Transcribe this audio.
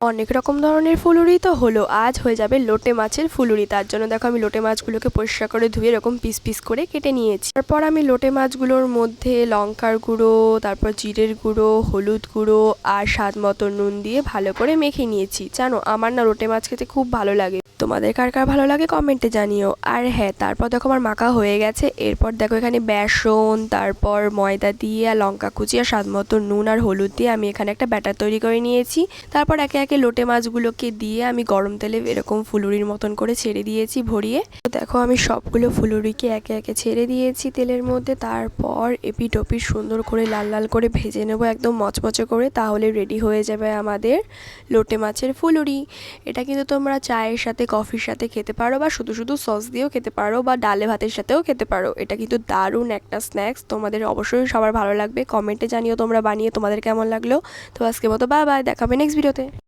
অনেক রকম ধরনের ফুলুরি তো হলো, আজ হয়ে যাবে লোটে মাছের ফুলুরি। তার জন্য দেখো আমি লোটে মাছগুলোকে পরিষ্কার করে ধুয়ে এরকম পিস পিস করে কেটে নিয়েছি। তারপর আমি লোটে মাছগুলোর মধ্যে লঙ্কার গুঁড়ো, তারপর জিরের গুঁড়ো, হলুদ গুঁড়ো আর স্বাদ মতো নুন দিয়ে ভালো করে মেখে নিয়েছি। জানো আমার না লোটে মাছ খেতে খুব ভালো লাগে, তোমাদের কার কার ভালো লাগে কমেন্টে জানিও। আর হ্যাঁ, তারপর দেখো আমার মাখা হয়ে গেছে। এরপর দেখো এখানে বেসন, তারপর ময়দা দিয়ে আর লঙ্কা কুচি আর স্বাদ মতো নুন আর হলুদ দিয়ে আমি এখানে একটা ব্যাটার তৈরি করে নিয়েছি। তারপর একে একে লোটে মাছগুলোকে দিয়ে আমি গরম তেলে এরকম ফুলুরির মতন করে ছেড়ে দিয়েছি ভরিয়ে। দেখো আমি সবগুলো ফুলুরিকে একে একে ছেড়ে দিয়েছি তেলের মধ্যে। তারপর এপিট ওপিট সুন্দর করে লাল লাল করে ভেজে নেবো একদম মচমচে করে, তাহলে রেডি হয়ে যাবে আমাদের লোটে মাছের ফুলুরি। এটা কিন্তু তোমরা চায়ের সাথে, কফির সাথে খেতে পারো, বা শুধু শুধু সস দিয়েও খেতে পারো, বা ডালে ভাতের সাথেও খেতে পারো। এটা কিন্তু দারুণ একটা স্ন্যাক্স, তোমাদের অবশ্যই সবার ভালো লাগবে। কমেন্টে জানিও তোমরা বানিয়ে তোমাদের কেমন লাগলো। তো আজকে মতো বাই বাই, দেখাবে নেক্সট ভিডিওতে।